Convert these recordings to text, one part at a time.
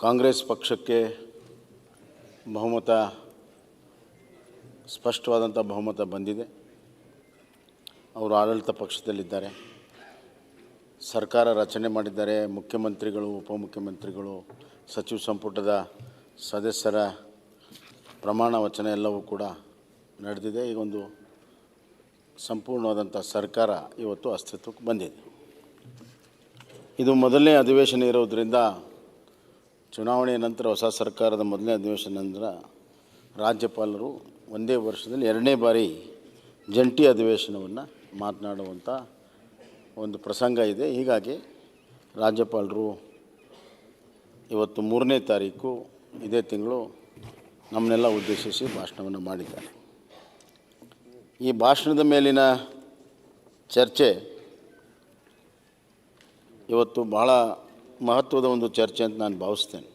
ಕಾಂಗ್ರೆಸ್ ಪಕ್ಷಕ್ಕೆ ಬಹುಮತ ಸ್ಪಷ್ಟವಾದಂಥ ಬಹುಮತ ಬಂದಿದೆ. ಅವರು ಆಡಳಿತ ಪಕ್ಷದಲ್ಲಿದ್ದಾರೆ, ಸರ್ಕಾರ ರಚನೆ ಮಾಡಿದ್ದಾರೆ. ಮುಖ್ಯಮಂತ್ರಿಗಳು, ಉಪಮುಖ್ಯಮಂತ್ರಿಗಳು, ಸಚಿವ ಸಂಪುಟದ ಸದಸ್ಯರ ಪ್ರಮಾಣ ವಚನ ಎಲ್ಲವೂ ಕೂಡ ನಡೆದಿದೆ. ಈಗೊಂದು ಸಂಪೂರ್ಣವಾದಂಥ ಸರ್ಕಾರ ಇವತ್ತು ಅಸ್ತಿತ್ವಕ್ಕೆ ಬಂದಿದೆ. ಇದು ಮೊದಲನೇ ಅಧಿವೇಶನ ಇರೋದರಿಂದ ಚುನಾವಣೆಯ ನಂತರ ಹೊಸ ಸರ್ಕಾರದ ಮೊದಲನೇ ಅಧಿವೇಶನ ನಂತರ ರಾಜ್ಯಪಾಲರು ಒಂದೇ ವರ್ಷದಲ್ಲಿ ಎರಡನೇ ಬಾರಿ ಜಂಟಿ ಅಧಿವೇಶನವನ್ನು ಮಾತನಾಡುವಂಥ ಒಂದು ಪ್ರಸಂಗ ಇದೆ. ಹೀಗಾಗಿ ರಾಜ್ಯಪಾಲರು ಇವತ್ತು 3ನೇ ತಾರೀಕು ಇದೇ ತಿಂಗಳು ನಮ್ಮನ್ನೆಲ್ಲ ಉದ್ದೇಶಿಸಿ ಭಾಷಣವನ್ನು ಮಾಡಿದ್ದಾರೆ. ಈ ಭಾಷಣದ ಮೇಲಿನ ಚರ್ಚೆ ಇವತ್ತು ಬಹಳ ಮಹತ್ವದ ಒಂದು ಚರ್ಚೆ ಅಂತ ನಾನು ಭಾವಿಸ್ತೇನೆ.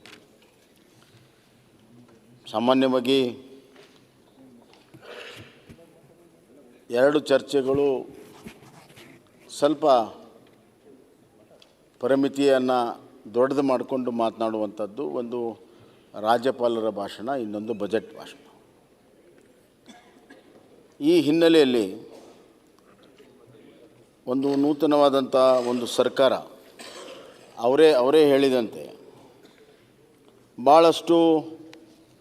ಸಾಮಾನ್ಯವಾಗಿ ಎರಡು ಚರ್ಚೆಗಳು ಸ್ವಲ್ಪ ಪರಿಮಿತಿಯನ್ನು ದೊಡ್ಡದು ಮಾಡಿಕೊಂಡು ಮಾತನಾಡುವಂಥದ್ದು. ಒಂದು ರಾಜ್ಯಪಾಲರ ಭಾಷಣ, ಇನ್ನೊಂದು ಬಜೆಟ್ ಭಾಷಣ. ಈ ಹಿನ್ನೆಲೆಯಲ್ಲಿ ಒಂದು ನೂತನವಾದಂಥ ಒಂದು ಸರ್ಕಾರ ಅವರೇ ಹೇಳಿದಂತೆ ಭಾಳಷ್ಟು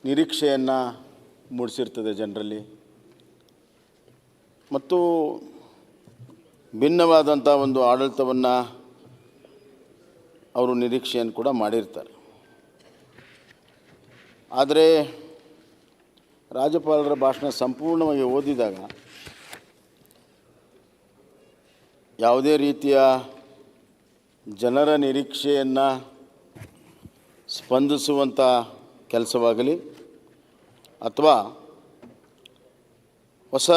ನಿರೀಕ್ಷೆಯನ್ನು ಮೂಡಿಸಿರ್ತದೆ ಜನರಲ್ಲಿ, ಮತ್ತು ಭಿನ್ನವಾದಂಥ ಒಂದು ಆಡಳಿತವನ್ನು ಅವರು ನಿರೀಕ್ಷೆಯನ್ನು ಕೂಡ ಮಾಡಿರ್ತಾರೆ. ಆದರೆ ರಾಜ್ಯಪಾಲರ ಭಾಷಣ ಸಂಪೂರ್ಣವಾಗಿ ಓದಿದಾಗ ಯಾವುದೇ ರೀತಿಯ ಜನರ ನಿರೀಕ್ಷೆಯನ್ನು ಸ್ಪಂದಿಸುವಂಥ ಕೆಲಸವಾಗಲಿ ಅಥವಾ ಹೊಸ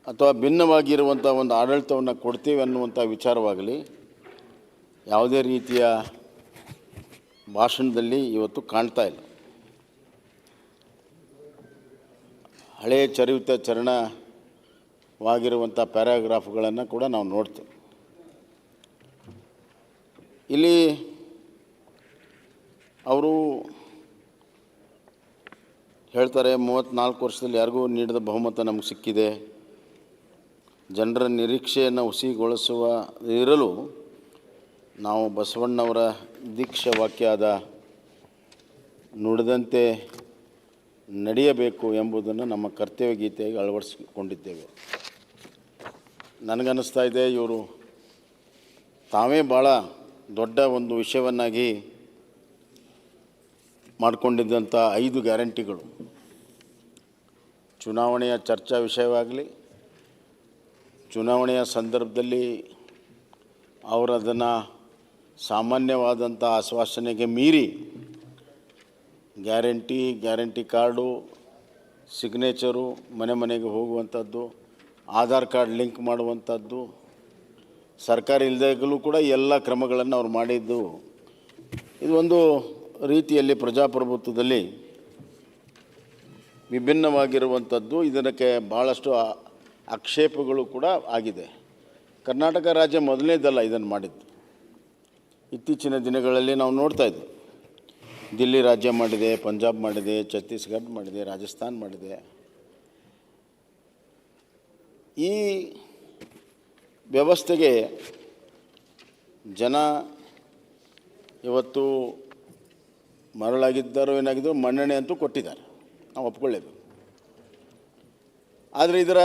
ಅಥವಾ ಭಿನ್ನವಾಗಿರುವಂಥ ಒಂದು ಆಡಳಿತವನ್ನು ಕೊಡ್ತೀವಿ ಅನ್ನುವಂಥ ವಿಚಾರವಾಗಲಿ ಯಾವುದೇ ರೀತಿಯ ಭಾಷಣದಲ್ಲಿ ಇವತ್ತು ಕಾಣ್ತಾ ಇಲ್ಲ. ಹಳೆಯ ಚರಣವಾಗಿರುವಂಥ ಪ್ಯಾರಾಗ್ರಾಫ್ಗಳನ್ನು ಕೂಡ ನಾವು ನೋಡ್ತೇವೆ. ಇಲ್ಲಿ ಅವರು ಹೇಳ್ತಾರೆ, 34 ವರ್ಷದಲ್ಲಿ ಯಾರಿಗೂ ನೀಡಿದ ಬಹುಮತ ನಮಗೆ ಸಿಕ್ಕಿದೆ. ಜನರ ನಿರೀಕ್ಷೆಯನ್ನು ಹುಸಿಗೊಳಿಸುವ ಇರಲು ನಾವು ಬಸವಣ್ಣವರ ದೀಕ್ಷಾ ವಾಕ್ಯ ಆದ ನುಡಿದಂತೆ ನಡೆಯಬೇಕು ಎಂಬುದನ್ನು ನಮ್ಮ ಕರ್ತವ್ಯ ಗೀತೆಯಾಗಿ ಅಳವಡಿಸಿಕೊಂಡಿದ್ದೇವೆ. ನನಗನ್ನಿಸ್ತಾ ಇದೆ, ಇವರು ತಾವೇ ಭಾಳ ದೊಡ್ಡ ಒಂದು ವಿಷಯವನ್ನಾಗಿ ಮಾಡಿಕೊಂಡಿದ್ದಂಥ 5 ಗ್ಯಾರಂಟಿಗಳು ಚುನಾವಣೆಯ ಚರ್ಚಾ ವಿಷಯವಾಗಲಿ, ಚುನಾವಣೆಯ ಸಂದರ್ಭದಲ್ಲಿ ಅವರದನ್ನು ಸಾಮಾನ್ಯವಾದಂಥ ಆಶ್ವಾಸನೆಗೆ ಮೀರಿ ಗ್ಯಾರಂಟಿ ಕಾರ್ಡು, ಸಿಗ್ನೇಚರು, ಮನೆ ಮನೆಗೆ ಹೋಗುವಂಥದ್ದು, ಆಧಾರ್ ಕಾರ್ಡ್ ಲಿಂಕ್ ಮಾಡುವಂಥದ್ದು, ಸರ್ಕಾರ ಇಲ್ಲದಾಗಲೂ ಕೂಡ ಎಲ್ಲ ಕ್ರಮಗಳನ್ನು ಅವ್ರು ಮಾಡಿದ್ದು. ಇದು ಒಂದು ರೀತಿಯಲ್ಲಿ ಪ್ರಜಾಪ್ರಭುತ್ವದಲ್ಲಿ ವಿಭಿನ್ನವಾಗಿರುವಂಥದ್ದು. ಇದಕ್ಕೆ ಭಾಳಷ್ಟು ಆಕ್ಷೇಪಗಳು ಕೂಡ ಆಗಿದೆ. ಕರ್ನಾಟಕ ರಾಜ್ಯ ಮೊದಲನೇದಲ್ಲ ಇದನ್ನು ಮಾಡಿದ್ದು. ಇತ್ತೀಚಿನ ದಿನಗಳಲ್ಲಿ ನಾವು ನೋಡ್ತಾ ಇದ್ವಿ, ದಿಲ್ಲಿ ರಾಜ್ಯ ಮಾಡಿದೆ, ಪಂಜಾಬ್ ಮಾಡಿದೆ, ಛತ್ತೀಸ್ಗಢ ಮಾಡಿದೆ, ರಾಜಸ್ಥಾನ ಮಾಡಿದೆ. ಈ ವ್ಯವಸ್ಥೆಗೆ ಜನ ಇವತ್ತು ಮರಳಾಗಿದ್ದಾರೋ ಏನಾಗಿದ್ದೋ ಮನ್ನಣೆ ಅಂತೂ ಕೊಟ್ಟಿದ್ದಾರೆ, ನಾವು ಒಪ್ಕೊಳ್ಳೇಬೇಕು. ಆದರೆ ಇದರ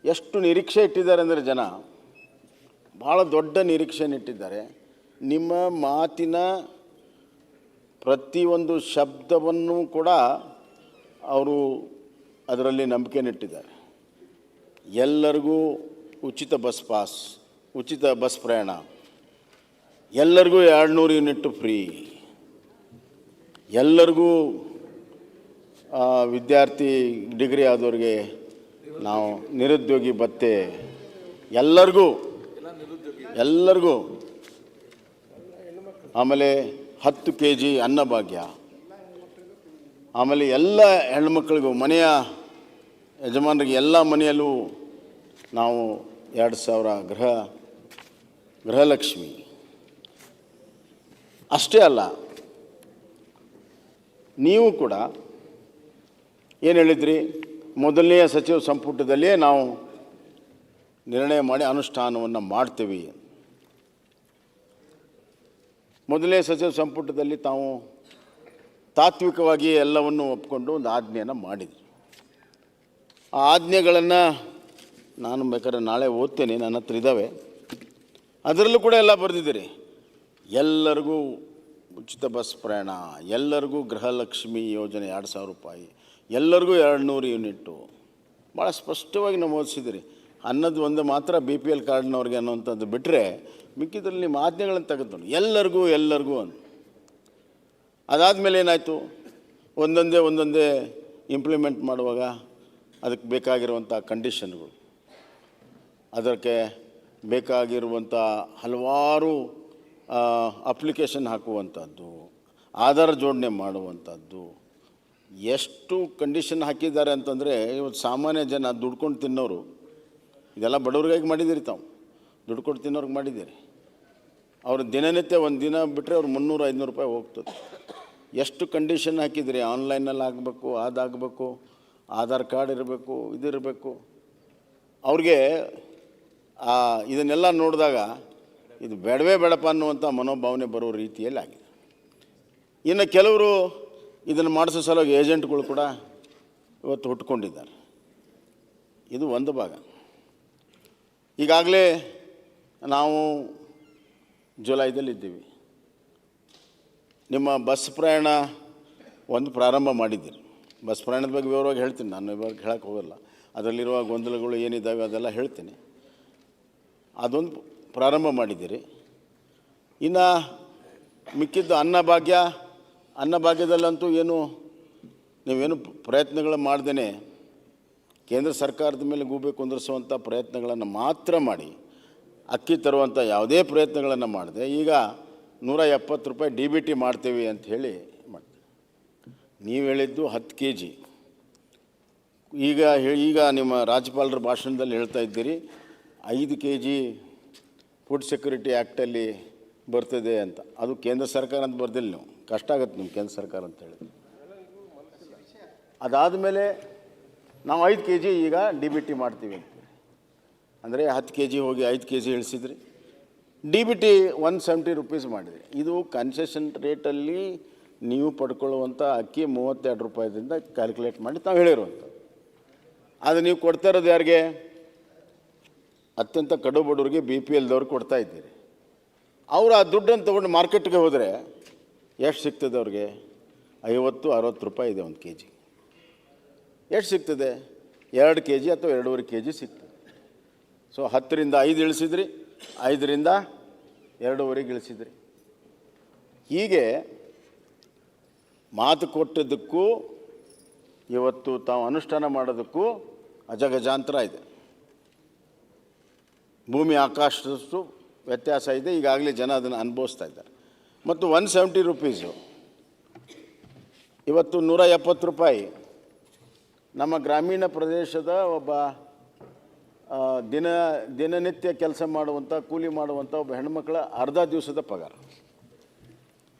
ಎಷ್ಟು ನಿರೀಕ್ಷೆ ಇಟ್ಟಿದ್ದಾರೆ ಅಂದರೆ ಜನ ಭಾಳ ದೊಡ್ಡ ನಿರೀಕ್ಷೆಯನ್ನು ಇಟ್ಟಿದ್ದಾರೆ. ನಿಮ್ಮ ಮಾತಿನ ಪ್ರತಿಯೊಂದು ಶಬ್ದವನ್ನು ಕೂಡ ಅವರು ಅದರಲ್ಲಿ ನಂಬಿಕೆನಿಟ್ಟಿದ್ದಾರೆ. ಎಲ್ಲರಿಗೂ ಉಚಿತ ಬಸ್ ಪಾಸ್, ಉಚಿತ ಬಸ್ ಪ್ರಯಾಣ, ಎಲ್ಲರಿಗೂ 200 ಯೂನಿಟ್ ಫ್ರೀ, ಎಲ್ಲರಿಗೂ ವಿದ್ಯಾರ್ಥಿ ಡಿಗ್ರಿ ಆದವ್ರಿಗೆ ನಾವು ನಿರುದ್ಯೋಗಿ ಭತ್ಯೆ, ಎಲ್ಲರಿಗೂ ಆಮೇಲೆ 10 kg ಅನ್ನಭಾಗ್ಯ, ಆಮೇಲೆ ಎಲ್ಲ ಹೆಣ್ಮಕ್ಳಿಗೂ, ಮನೆಯ ಯಜಮಾನರಿಗೆ ಎಲ್ಲ ಮನೆಯಲ್ಲೂ ನಾವು 2000 ಗೃಹಲಕ್ಷ್ಮಿ, ಅಷ್ಟೇ ಅಲ್ಲ, ನೀವು ಕೂಡ ಏನು ಹೇಳಿದ್ರಿ, ಮೊದಲನೆಯ ಸಚಿವ ಸಂಪುಟದಲ್ಲಿಯೇ ನಾವು ನಿರ್ಣಯ ಮಾಡಿ ಅನುಷ್ಠಾನವನ್ನು ಮಾಡ್ತೀವಿ. ಮೊದಲನೇ ಸಚಿವ ಸಂಪುಟದಲ್ಲಿ ತಾವು ತಾತ್ವಿಕವಾಗಿ ಎಲ್ಲವನ್ನು ಒಪ್ಪಿಕೊಂಡು ಒಂದು ಆಜ್ಞೆಯನ್ನು ಮಾಡಿದ್ರಿ. ಆ ಆಜ್ಞೆಗಳನ್ನು ನಾನು ಬೇಕಾದ್ರೆ ನಾಳೆ ಓದ್ತೇನೆ, ನನ್ನ ಹತ್ರ ಇದ್ದಾವೆ. ಅದರಲ್ಲೂ ಕೂಡ ಎಲ್ಲ ಬರೆದಿದ್ದೀರಿ. ಎಲ್ಲರಿಗೂ ಉಚಿತ ಬಸ್ ಪ್ರಯಾಣ, ಎಲ್ಲರಿಗೂ ಗೃಹಲಕ್ಷ್ಮಿ ಯೋಜನೆ 2,000 ರೂಪಾಯಿ, ಎಲ್ಲರಿಗೂ 200 ಯೂನಿಟ್ಟು, ಭಾಳ ಸ್ಪಷ್ಟವಾಗಿ ನಮೂದಿಸಿದಿರಿ. ಅನ್ನೋದು ಒಂದು ಮಾತ್ರ BPL ಕಾರ್ಡ್ನವ್ರಿಗೆ ಅನ್ನೋವಂಥದ್ದು ಬಿಟ್ಟರೆ ಮಿಕ್ಕಿದ್ರಲ್ಲಿ ನಿಮ್ಮ ಆಜ್ಞೆಗಳನ್ನು ತೆಗೆದುಕೊಂಡು ಎಲ್ಲರಿಗೂ ಅಂತ. ಅದಾದಮೇಲೆ ಏನಾಯಿತು, ಒಂದೊಂದೇ ಇಂಪ್ಲಿಮೆಂಟ್ ಮಾಡುವಾಗ ಅದಕ್ಕೆ ಬೇಕಾಗಿರುವಂಥ ಕಂಡೀಷನ್ಗಳು, ಅದಕ್ಕೆ ಬೇಕಾಗಿರುವಂಥ ಹಲವಾರು ಅಪ್ಲಿಕೇಶನ್ ಹಾಕುವಂಥದ್ದು, ಆಧಾರ್ ಜೋಡಣೆ ಮಾಡುವಂಥದ್ದು, ಎಷ್ಟು ಕಂಡೀಷನ್ ಹಾಕಿದ್ದಾರೆ ಅಂತಂದರೆ ಇವತ್ತು ಸಾಮಾನ್ಯ ಜನ ದುಡ್ಕೊಂಡು ತಿನ್ನೋರು, ಇದೆಲ್ಲ ಬಡವ್ರಿಗಾಗಿ ಮಾಡಿದ್ದೀರಿ, ತಾವು ದುಡ್ಡು ಕೊಟ್ಟು ತಿನ್ನೋರ್ಗೆ ಮಾಡಿದ್ದೀರಿ. ಅವರು ದಿನನಿತ್ಯ ಒಂದು ದಿನ ಬಿಟ್ಟರೆ ಅವ್ರು 300-500 ರೂಪಾಯಿ ಹೋಗ್ತದೆ. ಎಷ್ಟು ಕಂಡೀಷನ್ ಹಾಕಿದ್ರಿ, ಆನ್ಲೈನಲ್ಲಿ ಆಗಬೇಕು, ಅದಾಗಬೇಕು, ಆಧಾರ್ ಕಾರ್ಡ್ ಇರಬೇಕು, ಇದಿರಬೇಕು. ಅವ್ರಿಗೆ ಇದನ್ನೆಲ್ಲ ನೋಡಿದಾಗ ಇದು ಬೇಡವೇ ಬೇಡಪ್ಪ ಅನ್ನುವಂಥ ಮನೋಭಾವನೆ ಬರೋ ರೀತಿಯಲ್ಲಿ ಆಗಿದೆ. ಇನ್ನು ಕೆಲವರು ಇದನ್ನು ಮಾಡಿಸೋ ಸಲುವಾಗಿ ಏಜೆಂಟ್ಗಳು ಕೂಡ ಇವತ್ತು ಹುಟ್ಕೊಂಡಿದ್ದಾರೆ. ಇದು ಒಂದು ಭಾಗ. ಈಗಾಗಲೇ ನಾವು ಜುಲೈದಲ್ಲಿದ್ದೀವಿ. ನಿಮ್ಮ ಬಸ್ ಪ್ರಯಾಣ ಒಂದು ಪ್ರಾರಂಭ ಮಾಡಿದ್ದೀರಿ. ಬಸ್ ಪ್ರಯಾಣದ ಬಗ್ಗೆ ವಿವರವಾಗಿ ಹೇಳ್ತೀನಿ, ನಾನು ಇವಾಗ ಹೇಳಕ್ಕೆ ಹೋಗಲ್ಲ. ಅದರಲ್ಲಿರುವ ಗೊಂದಲಗಳು ಏನಿದ್ದಾವೆ ಅದೆಲ್ಲ ಹೇಳ್ತೀನಿ. ಅದೊಂದು ಪ್ರಾರಂಭ ಮಾಡಿದ್ದೀರಿ. ಇನ್ನು ಮಿಕ್ಕಿದ್ದು ಅನ್ನಭಾಗ್ಯದಲ್ಲಂತೂ ನೀವೇನು ಪ್ರಯತ್ನಗಳು ಮಾಡ್ದೇ ಕೇಂದ್ರ ಸರ್ಕಾರದ ಮೇಲೆ ಗೂಬೆ ಕುಂದಿರಿಸುವಂಥ ಪ್ರಯತ್ನಗಳನ್ನು ಮಾತ್ರ ಮಾಡಿ, ಅಕ್ಕಿ ತರುವಂಥ ಯಾವುದೇ ಪ್ರಯತ್ನಗಳನ್ನು ಮಾಡಿದೆ. ಈಗ 170 ರೂಪಾಯಿ DBT ಮಾಡ್ತೀವಿ ಅಂತ ಹೇಳಿ ಮಾಡ್ತೀವಿ. ನೀವು ಹೇಳಿದ್ದು 10 kg. ಈಗ ನಿಮ್ಮ ರಾಜ್ಯಪಾಲರ ಭಾಷಣದಲ್ಲಿ ಹೇಳ್ತಾ ಇದ್ದೀರಿ 5 kg ಫುಡ್ ಸೆಕ್ಯೂರಿಟಿ ಆ್ಯಕ್ಟಲ್ಲಿ ಬರ್ತದೆ ಅಂತ. ಅದು ಕೇಂದ್ರ ಸರ್ಕಾರ ಅಂತ ಬರ್ದಿಲ್ಲ, ನೀವು ಕಷ್ಟ ಆಗುತ್ತೆ ನಿಮ್ಮ ಕೇಂದ್ರ ಸರ್ಕಾರ ಅಂತ ಹೇಳಿ. ಅದಾದಮೇಲೆ ನಾವು 5 kg ಈಗ DBT ಮಾಡ್ತೀವಿ ಅಂತ, ಅಂದರೆ 10 kg ಹೋಗಿ 5 kg ಇಳಿಸಿದ್ರಿ. DBT 170 ರೂಪೀಸ್ ಮಾಡಿದ್ರಿ. ಇದು ಕನ್ಸೆಷನ್ ರೇಟಲ್ಲಿ ನೀವು ಪಡ್ಕೊಳ್ಳುವಂಥ ಅಕ್ಕಿ 32 ರೂಪಾಯಿದಿಂದ ಕ್ಯಾಲ್ಕುಲೇಟ್ ಮಾಡಿ ತಾವು ಹೇಳಿರುವಂಥ. ಅದು ನೀವು ಕೊಡ್ತಾ ಇರೋದು ಯಾರಿಗೆ? ಅತ್ಯಂತ ಕಡು ಬಡವರಿಗೆ, BPLದವ್ರಿಗೆ ಕೊಡ್ತಾ ಇದ್ದೀರಿ. ಅವರು ಆ ದುಡ್ಡನ್ನು ತೊಗೊಂಡು ಮಾರ್ಕೆಟ್ಗೆ ಹೋದರೆ ಎಷ್ಟು ಸಿಗ್ತದೆ ಅವ್ರಿಗೆ? 50-60 ರೂಪಾಯಿ ಇದೆ 1 kg. ಎಷ್ಟು ಸಿಗ್ತದೆ? 2 kg ಅಥವಾ 2.5 kg ಸಿಗ್ತದೆ. ಸೊ 10ರಿಂದ 5 ಇಳಿಸಿದ್ರಿ, 5ರಿಂದ 2.5 ಇಳಿಸಿದ್ರಿ. ಹೀಗೆ ಮಾತು ಕೊಟ್ಟಿದ್ದಕ್ಕೂ ಇವತ್ತು ತಾವು ಅನುಷ್ಠಾನ ಮಾಡೋದಕ್ಕೂ ಅಜಗಜಾಂತರ ಇದೆ. ಭೂಮಿ ಆಕಾಶದಷ್ಟು ವ್ಯತ್ಯಾಸ ಇದೆ. ಈಗಾಗಲೇ ಜನ ಅದನ್ನು ಅನುಭವಿಸ್ತಾ ಇದ್ದಾರೆ. ಮತ್ತು 170 ರೂಪೀಸು ಇವತ್ತು 170 ರೂಪಾಯಿ ನಮ್ಮ ಗ್ರಾಮೀಣ ಪ್ರದೇಶದ ಒಬ್ಬ ದಿನನಿತ್ಯ ಕೆಲಸ ಮಾಡುವಂಥ, ಕೂಲಿ ಮಾಡುವಂಥ ಒಬ್ಬ ಹೆಣ್ಮಕ್ಳ ಅರ್ಧ ದಿವಸದ ಪಗಾರ.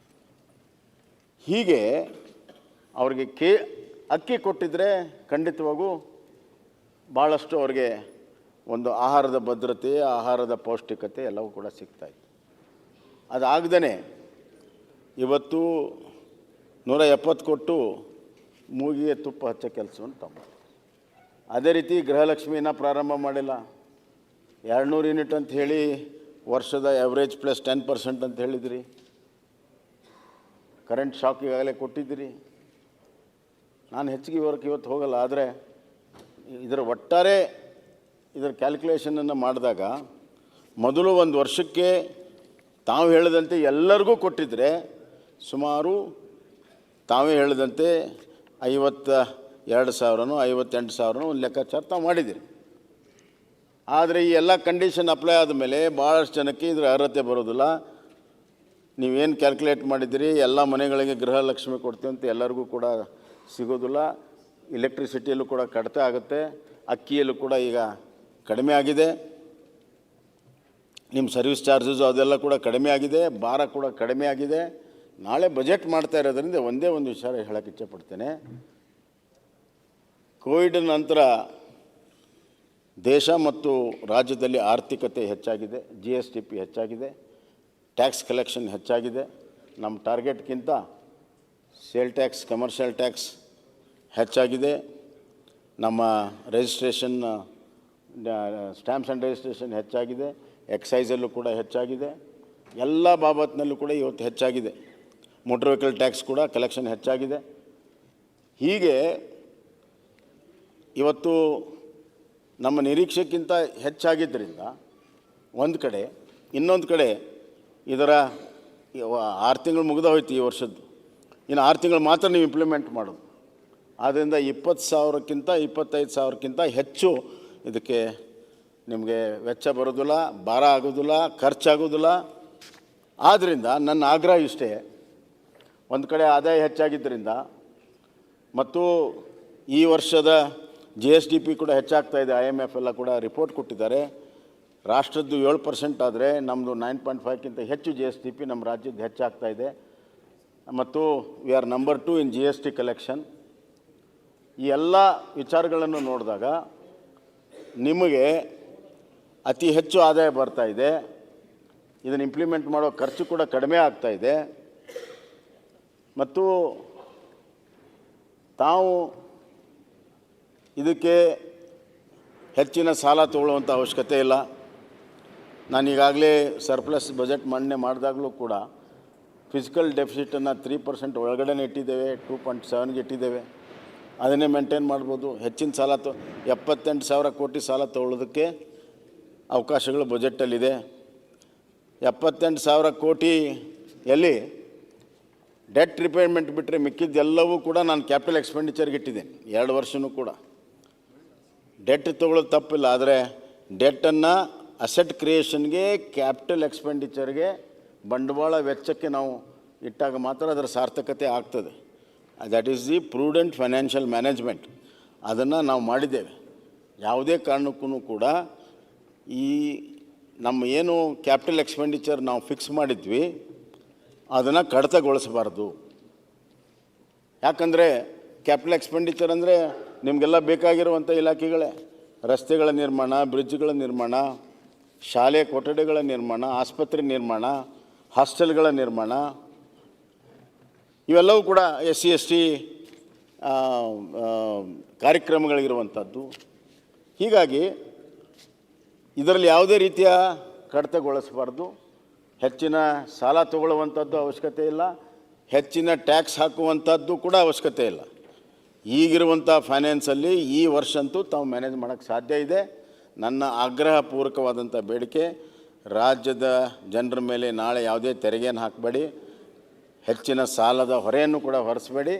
ಹೀಗೆ ಅವ್ರಿಗೆ ಅಕ್ಕಿ ಕೊಟ್ಟಿದ್ದರೆ ಖಂಡಿತವಾಗೂ ಭಾಳಷ್ಟು ಅವ್ರಿಗೆ ಒಂದು ಆಹಾರದ ಭದ್ರತೆ, ಆಹಾರದ ಪೌಷ್ಟಿಕತೆ ಎಲ್ಲವೂ ಕೂಡ ಸಿಗ್ತಾಯಿತ್ತು. ಅದಾಗದೇ ಇವತ್ತು 170 ಕೊಟ್ಟು ಮೂಗಿಗೆ ತುಪ್ಪ ಹಚ್ಚೋ ಕೆಲಸವನ್ನು ತಮ್ಮ. ಅದೇ ರೀತಿ ಗೃಹಲಕ್ಷ್ಮಿನ ಪ್ರಾರಂಭ ಮಾಡಿಲ್ಲ. 200 ಯೂನಿಟ್ ಅಂತ ಹೇಳಿ ವರ್ಷದ ಆ್ಯಾವ್ರೇಜ್ ಪ್ಲಸ್ 10% ಅಂತ ಹೇಳಿದಿರಿ. ಕರೆಂಟ್ ಶಾಕ್ ಈಗಾಗಲೇ ಕೊಟ್ಟಿದ್ದೀರಿ. ನಾನು ಹೆಚ್ಚಿಗೆ ವಿವರಕ್ಕೆ ಇವತ್ತು ಹೋಗಲ್ಲ. ಆದರೆ ಇದರ ಒಟ್ಟಾರೆ ಇದರ ಕ್ಯಾಲ್ಕುಲೇಷನನ್ನು ಮಾಡಿದಾಗ ಮೊದಲು ಒಂದು ವರ್ಷಕ್ಕೆ ತಾವು ಹೇಳಿದಂತೆ ಎಲ್ಲರಿಗೂ ಕೊಟ್ಟಿದ್ದರೆ ಸುಮಾರು ತಾವೇ ಹೇಳಿದಂತೆ 52,000ನೋ 58,000ನೋ ಒಂದು ಲೆಕ್ಕಾಚಾರ ತಾವು ಮಾಡಿದ್ದೀರಿ. ಆದರೆ ಈ ಎಲ್ಲ ಕಂಡೀಷನ್ ಅಪ್ಲೈ ಆದಮೇಲೆ ಭಾಳಷ್ಟು ಜನಕ್ಕೆ ಇದರ ಅರ್ಹತೆ ಬರೋದಿಲ್ಲ. ನೀವೇನು ಕ್ಯಾಲ್ಕುಲೇಟ್ ಮಾಡಿದ್ದೀರಿ, ಎಲ್ಲ ಮನೆಗಳಿಗೆ ಗೃಹಲಕ್ಷ್ಮಿ ಕೊಡ್ತೀವಿ ಅಂತ ಎಲ್ಲರಿಗೂ ಕೂಡ ಸಿಗೋದಿಲ್ಲ. ಎಲೆಕ್ಟ್ರಿಸಿಟಿಯಲ್ಲೂ ಕೂಡ ಕಡಿತ ಆಗುತ್ತೆ, ಅಕ್ಕಿಯಲ್ಲೂ ಕೂಡ ಈಗ ಕಡಿಮೆ ಆಗಿದೆ, ನಿಮ್ಮ ಸರ್ವಿಸ್ ಚಾರ್ಜಸ್ ಅದೆಲ್ಲ ಕೂಡ ಕಡಿಮೆ ಆಗಿದೆ, ಭಾರ ಕೂಡ ಕಡಿಮೆ ಆಗಿದೆ. ನಾಳೆ ಬಜೆಟ್ ಮಾಡ್ತಾ ಇರೋದ್ರಿಂದ ಒಂದೇ ಒಂದು ವಿಚಾರ ಹೇಳೋಕ್ಕೆ ಇಚ್ಛೆಪಡ್ತೇನೆ. ಕೋವಿಡ್ ನಂತರ ದೇಶ ಮತ್ತು ರಾಜ್ಯದಲ್ಲಿ ಆರ್ಥಿಕತೆ ಹೆಚ್ಚಾಗಿದೆ, GSDP ಹೆಚ್ಚಾಗಿದೆ, ಟ್ಯಾಕ್ಸ್ ಕಲೆಕ್ಷನ್ ಹೆಚ್ಚಾಗಿದೆ. ನಮ್ಮ ಟಾರ್ಗೆಟ್ಗಿಂತ ಸೇಲ್ ಟ್ಯಾಕ್ಸ್, ಕಮರ್ಷಿಯಲ್ ಟ್ಯಾಕ್ಸ್ ಹೆಚ್ಚಾಗಿದೆ. ನಮ್ಮ ರಿಜಿಸ್ಟ್ರೇಷನ್, ಸ್ಟ್ಯಾಂಪ್ಸ್ ಆ್ಯಂಡ್ ರಿಜಿಸ್ಟ್ರೇಷನ್ ಹೆಚ್ಚಾಗಿದೆ. ಎಕ್ಸೈಸಲ್ಲೂ ಕೂಡ ಹೆಚ್ಚಾಗಿದೆ. ಎಲ್ಲ ಬಾಬತ್ನಲ್ಲೂ ಕೂಡ ಇವತ್ತು ಹೆಚ್ಚಾಗಿದೆ. ಮೋಟ್ರ್ ವೆಹಿಕಲ್ ಟ್ಯಾಕ್ಸ್ ಕೂಡ ಕಲೆಕ್ಷನ್ ಹೆಚ್ಚಾಗಿದೆ. ಹೀಗೆ ಇವತ್ತು ನಮ್ಮ ನಿರೀಕ್ಷೆಗಿಂತ ಹೆಚ್ಚಾಗಿದ್ದರಿಂದ ಒಂದು ಕಡೆ, ಇನ್ನೊಂದು ಕಡೆ ಇದರ 6 ತಿಂಗಳು ಮುಗಿದ ಹೋಯ್ತು ಈ ವರ್ಷದ್ದು. ಇನ್ನು 6 ತಿಂಗಳು ಮಾತ್ರ ನೀವು ಇಂಪ್ಲಿಮೆಂಟ್ ಮಾಡೋದು. ಆದ್ದರಿಂದ 20,000ಕ್ಕಿಂತ 25,000ಕ್ಕಿಂತ ಹೆಚ್ಚು ಇದಕ್ಕೆ ನಿಮಗೆ ವೆಚ್ಚ ಬರೋದಿಲ್ಲ, ಭಾರ ಆಗೋದಿಲ್ಲ, ಖರ್ಚಾಗೋದಿಲ್ಲ. ಆದ್ದರಿಂದ ನನ್ನ ಆಗ್ರಹ ಇಷ್ಟೇ, ಒಂದು ಕಡೆ ಆದಾಯ ಹೆಚ್ಚಾಗಿದ್ದರಿಂದ ಮತ್ತು ಈ ವರ್ಷದ GSDP ಕೂಡ ಹೆಚ್ಚಾಗ್ತಾ ಇದೆ. IMF ಎಲ್ಲ ಕೂಡ ರಿಪೋರ್ಟ್ ಕೊಟ್ಟಿದ್ದಾರೆ. ರಾಷ್ಟ್ರದ್ದು 7% ಆದರೆ ನಮ್ಮದು 9.5ಕ್ಕಿಂತ ಹೆಚ್ಚು GSDP ನಮ್ಮ ರಾಜ್ಯದ್ದು ಹೆಚ್ಚಾಗ್ತಾ ಇದೆ. ಮತ್ತು we are number 2 in GST collection. ಈ ಎಲ್ಲ ವಿಚಾರಗಳನ್ನು ನೋಡಿದಾಗ ನಿಮಗೆ ಅತಿ ಹೆಚ್ಚು ಆದಾಯ ಬರ್ತಾ ಇದೆ. ಇದನ್ನು ಇಂಪ್ಲಿಮೆಂಟ್ ಮಾಡೋ ಖರ್ಚು ಕೂಡ ಕಡಿಮೆ ಆಗ್ತಾ ಇದೆ. ಮತ್ತು ತಾವು ಇದಕ್ಕೆ ಹೆಚ್ಚಿನ ಸಾಲ ತಗೊಳ್ಳುವಂಥ ಅವಶ್ಯಕತೆ ಇಲ್ಲ. ನಾನು ಈಗಾಗಲೇ ಸರ್ಪ್ಲಸ್ ಬಜೆಟ್ ಮಂಡನೆ ಮಾಡಿದಾಗಲೂ ಕೂಡ ಫಿಸಿಕಲ್ ಡೆಫಿಸಿಟನ್ನು 3% ಒಳಗಡೆ ಇಟ್ಟಿದ್ದೇವೆ, 2.7ಗೆ ಇಟ್ಟಿದ್ದೇವೆ. ಅದನ್ನೇ ಮೇಂಟೈನ್ ಮಾಡ್ಬೋದು. ಹೆಚ್ಚಿನ ಸಾಲ 78,000 ಕೋಟಿ ಸಾಲ ತಗೊಳ್ಳೋದಕ್ಕೆ ಅವಕಾಶಗಳು ಬಜೆಟಲ್ಲಿದೆ. 78,000 ಕೋಟಿಯಲ್ಲಿ ಡೆಟ್ ರಿಪೇಮೆಂಟ್ ಬಿಟ್ಟರೆ ಮಿಕ್ಕಿದ್ದೆಲ್ಲವೂ ಕೂಡ ನಾನು ಕ್ಯಾಪಿಟಲ್ ಎಕ್ಸ್ಪೆಂಡಿಚರ್ಗೆ ಇಟ್ಟಿದ್ದೇನೆ. 2 ವರ್ಷವೂ ಕೂಡ ಡೆಟ್ ತೊಗೊಳ್ಳೋದು ತಪ್ಪಿಲ್ಲ. ಆದರೆ ಡೆಟ್ಟನ್ನು ಅಸೆಟ್ ಕ್ರಿಯೇಷನ್ಗೆ, ಕ್ಯಾಪಿಟಲ್ ಎಕ್ಸ್ಪೆಂಡಿಚರ್ಗೆ, ಬಂಡವಾಳ ವೆಚ್ಚಕ್ಕೆ ನಾವು ಇಟ್ಟಾಗ ಮಾತ್ರ ಅದರ ಸಾರ್ಥಕತೆ ಆಗ್ತದೆ. That is the prudent financial management. ಅದನ್ನು ನಾವು ಮಾಡಿದ್ದೇವೆ. ಯಾವುದೇ ಕಾರಣಕ್ಕೂ ಕೂಡ ಈ ನಮ್ಮ ಏನು ಕ್ಯಾಪಿಟಲ್ ಎಕ್ಸ್ಪೆಂಡಿಚರ್ ನಾವು ಫಿಕ್ಸ್ ಮಾಡಿದ್ವಿ ಅದನ್ನು ಕಡಿತಗೊಳಿಸಬಾರ್ದು. ಯಾಕಂದರೆ ಕ್ಯಾಪಿಟಲ್ ಎಕ್ಸ್ಪೆಂಡಿಚರ್ ಅಂದರೆ ನಿಮಗೆಲ್ಲ ಬೇಕಾಗಿರುವಂಥ ಇಲಾಖೆಗಳೇ: ರಸ್ತೆಗಳ ನಿರ್ಮಾಣ, ಬ್ರಿಡ್ಜ್ಗಳ ನಿರ್ಮಾಣ, ಶಾಲೆ ಕೊಠಡಿಗಳ ನಿರ್ಮಾಣ, ಆಸ್ಪತ್ರೆ ನಿರ್ಮಾಣ, ಹಾಸ್ಟೆಲ್ಗಳ ನಿರ್ಮಾಣ, ಇವೆಲ್ಲವೂ ಕೂಡ SC ST ಕಾರ್ಯಕ್ರಮಗಳಿರುವಂಥದ್ದು. ಹೀಗಾಗಿ ಇದರಲ್ಲಿ ಯಾವುದೇ ರೀತಿಯ ಕಡಿತಗೊಳಿಸಬಾರ್ದು. ಹೆಚ್ಚಿನ ಸಾಲ ತಗೊಳ್ಳುವಂಥದ್ದು ಅವಶ್ಯಕತೆ ಇಲ್ಲ, ಹೆಚ್ಚಿನ ಟ್ಯಾಕ್ಸ್ ಹಾಕುವಂಥದ್ದು ಕೂಡ ಅವಶ್ಯಕತೆ ಇಲ್ಲ. ಈಗಿರುವಂಥ ಫೈನಾನ್ಸಲ್ಲಿ ಈ ವರ್ಷಂತೂ ತಾವು ಮ್ಯಾನೇಜ್ ಮಾಡೋಕ್ಕೆ ಸಾಧ್ಯ ಇದೆ. ನನ್ನ ಆಗ್ರಹಪೂರ್ವಕವಾದಂಥ ಬೇಡಿಕೆ, ರಾಜ್ಯದ ಜನರ ಮೇಲೆ ನಾಳೆ ಯಾವುದೇ ತೆರಿಗೆಯನ್ನು ಹಾಕಬೇಡಿ, ಹೆಚ್ಚಿನ ಸಾಲದ ಹೊರೆಯನ್ನು ಕೂಡ ಹೊರಿಸಬೇಡಿ.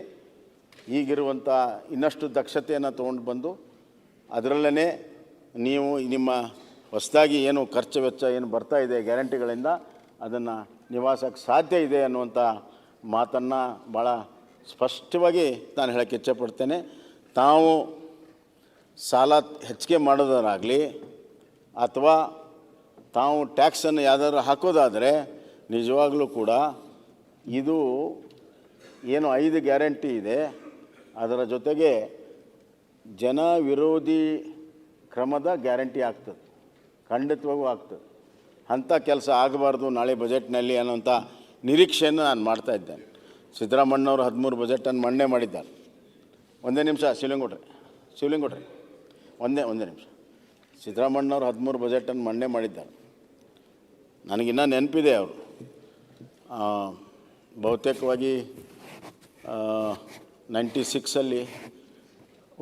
ಈಗಿರುವಂಥ ಇನ್ನಷ್ಟು ದಕ್ಷತೆಯನ್ನು ತೊಗೊಂಡು ಬಂದು ಅದರಲ್ಲೇ ನೀವು ನಿಮ್ಮ ಹೊಸದಾಗಿ ಏನು ಖರ್ಚು ವೆಚ್ಚ ಏನು ಬರ್ತಾ ಇದೆ ಗ್ಯಾರಂಟಿಗಳಿಂದ ಅದನ್ನು ನಿವಾಸಕ್ಕೆ ಸಾಧ್ಯ ಇದೆ ಅನ್ನುವಂಥ ಮಾತನ್ನು ಭಾಳ ಸ್ಪಷ್ಟವಾಗಿ ನಾನು ಹೇಳೋಕ್ಕೆ ಇಚ್ಛೆಪಡ್ತೇನೆ. ತಾವು ಸಾಲ ಹೆಚ್ಚಿಗೆ ಮಾಡೋದಾಗಲಿ ಅಥವಾ ತಾವು ಟ್ಯಾಕ್ಸನ್ನು ಯಾವುದಾದ್ರು ಹಾಕೋದಾದರೆ ನಿಜವಾಗಲೂ ಕೂಡ ಇದು ಏನು 5 ಗ್ಯಾರಂಟಿ ಇದೆ ಅದರ ಜೊತೆಗೆ ಜನ ವಿರೋಧಿ ಕ್ರಮದ ಗ್ಯಾರಂಟಿ ಆಗ್ತದೆ, ಖಂಡಿತವಾಗೂ ಆಗ್ತದೆ. ಅಂಥ ಕೆಲಸ ಆಗಬಾರ್ದು ನಾಳೆ ಬಜೆಟ್ನಲ್ಲಿ ಅನ್ನೋಂಥ ನಿರೀಕ್ಷೆಯನ್ನು ನಾನು ಮಾಡ್ತಾ ಇದ್ದೇನೆ. ಸಿದ್ದರಾಮಣ್ಣವರು 13 ಬಜೆಟನ್ನು ಮಂಡನೆ ಮಾಡಿದ್ದಾರೆ. ಒಂದೇ ನಿಮಿಷ ಶಿವಲಿಂಗೌಡ್ರೆ ಒಂದೇ ನಿಮಿಷ. ಸಿದ್ದರಾಮಣ್ಣವರು 13 ಬಜೆಟನ್ನು ಮಂಡನೆ ಮಾಡಿದ್ದಾರೆ. ನನಗಿನ್ನೂ ನೆನಪಿದೆ. ಅವರು ಬಹುತೇಕವಾಗಿ 96ಅಲ್ಲಿ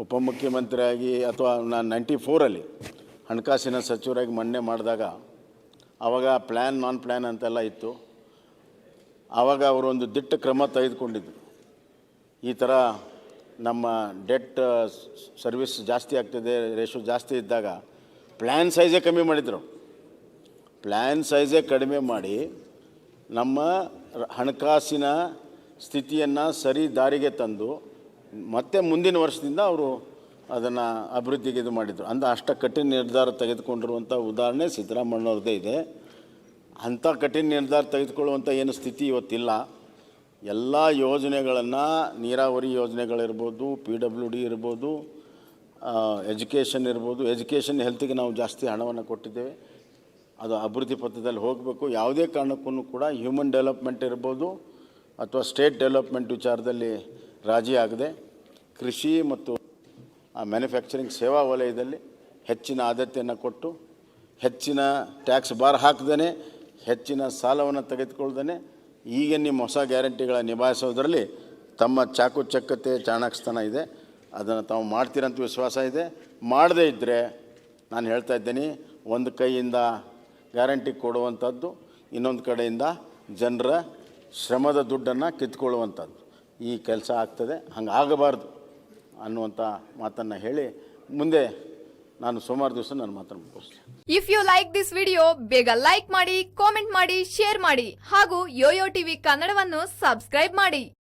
ಉಪಮುಖ್ಯಮಂತ್ರಿಯಾಗಿ ಅಥವಾ ನಾನು 94ಅಲ್ಲಿ ಹಣಕಾಸಿನ ಸಚಿವರಾಗಿ ಮಂಡನೆ ಮಾಡಿದಾಗ ಆವಾಗ ಪ್ಲ್ಯಾನ್ ನಾನ್ ಪ್ಲ್ಯಾನ್ ಅಂತೆಲ್ಲ ಇತ್ತು. ಆವಾಗ ಅವರು ಒಂದು ದಿಟ್ಟ ಕ್ರಮ ತೆಗೆದುಕೊಂಡಿದ್ದು. ಈ ಥರ ನಮ್ಮ ಡೆಟ್ ಸರ್ವಿಸ್ ಜಾಸ್ತಿ ಆಗ್ತಿದೆ, ರೇಷೋ ಜಾಸ್ತಿ ಇದ್ದಾಗ ಪ್ಲ್ಯಾನ್ ಸೈಜೇ ಕಮ್ಮಿ ಮಾಡಿದರು. ಪ್ಲ್ಯಾನ್ ಸೈಜೇ ಕಡಿಮೆ ಮಾಡಿ ನಮ್ಮ ಹಣಕಾಸಿನ ಸ್ಥಿತಿಯನ್ನು ಸರಿ ದಾರಿಗೆ ತಂದು ಮತ್ತೆ ಮುಂದಿನ ವರ್ಷದಿಂದ ಅವರು ಅದನ್ನು ಅಭಿವೃದ್ಧಿಗೆ ಇದು ಮಾಡಿದರು. ಅಷ್ಟು ಕಠಿಣ ನಿರ್ಧಾರ ತೆಗೆದುಕೊಂಡಿರುವಂಥ ಉದಾಹರಣೆ ಸಿದ್ದರಾಮಣ್ಣವ್ರದ್ದೇ ಇದೆ. ಅಂಥ ಕಠಿಣ ನಿರ್ಧಾರ ತೆಗೆದುಕೊಳ್ಳುವಂಥ ಏನು ಸ್ಥಿತಿ ಇವತ್ತಿಲ್ಲ. ಎಲ್ಲ ಯೋಜನೆಗಳನ್ನು, ನೀರಾವರಿ ಯೋಜನೆಗಳಿರ್ಬೋದು, PWD ಇರ್ಬೋದು, ಎಜುಕೇಷನ್ ಇರ್ಬೋದು, ಎಜುಕೇಷನ್ ಹೆಲ್ತಿಗೆ ನಾವು ಜಾಸ್ತಿ ಹಣವನ್ನು ಕೊಟ್ಟಿದ್ದೇವೆ. ಅದು ಅಭಿವೃದ್ಧಿ ಪಥದಲ್ಲಿ ಹೋಗಬೇಕು. ಯಾವುದೇ ಕಾರಣಕ್ಕೂ ಕೂಡ ಹ್ಯೂಮನ್ ಡೆವಲಪ್ಮೆಂಟ್ ಇರ್ಬೋದು ಅಥವಾ ಸ್ಟೇಟ್ ಡೆವಲಪ್ಮೆಂಟ್ ವಿಚಾರದಲ್ಲಿ ರಾಜಿ ಆಗದೆ ಕೃಷಿ ಮತ್ತು ಮ್ಯಾನುಫ್ಯಾಕ್ಚರಿಂಗ್ ಸೇವಾ ವಲಯದಲ್ಲಿ ಹೆಚ್ಚಿನ ಆದ್ಯತೆಯನ್ನು ಕೊಟ್ಟು ಹೆಚ್ಚಿನ ಟ್ಯಾಕ್ಸ್ ಬಾರ್ ಹಾಕದೇ ಹೆಚ್ಚಿನ ಸಾಲವನ್ನು ತೆಗೆದುಕೊಳ್ದೇ ಈಗ ನಿಮ್ಮ ಹೊಸ ಗ್ಯಾರಂಟಿಗಳ ನಿಭಾಯಿಸೋದರಲ್ಲಿ ತಮ್ಮ ಚಾಕುಚಕ್ಯತೆ, ಚಾಣಾಕ್ಷತನ ಇದೆ. ಅದನ್ನು ತಾವು ಮಾಡ್ತೀರಂತ ವಿಶ್ವಾಸ ಇದೆ. ಮಾಡದೇ ಇದ್ದರೆ ನಾನು ಹೇಳ್ತಾ ಇದ್ದೀನಿ, ಒಂದು ಕೈಯಿಂದ ಗ್ಯಾರಂಟಿ ಕೊಡುವಂಥದ್ದು, ಇನ್ನೊಂದು ಕಡೆಯಿಂದ ಜನರ ಶ್ರಮದ ದುಡ್ಡನ್ನು ಕಿತ್ಕೊಳ್ಳುವಂಥದ್ದು ಈ ಕೆಲಸ ಆಗ್ತದೆ. ಹಂಗೆ ಆಗಬಾರ್ದು ಅನ್ನುವಂಥ ಮಾತನ್ನು ಹೇಳಿ ಮುಂದೆ ನಾನು ಸೋಮವಾರ ದಿವಸ ನಾನು ಮಾತನ್ನು ಮುಗಿಸ್ತೀನಿ. If you like this video ಬೇಗ ಲೈಕ್ ಮಾಡಿ, ಕಾಮೆಂಟ್ ಮಾಡಿ, ಶೇರ್ ಮಾಡಿ ಹಾಗೂ ಯೋಯೋ ಟಿವಿ ಕನ್ನಡವನ್ನು ಸಬ್ಸ್ಕ್ರೈಬ್ ಮಾಡಿ.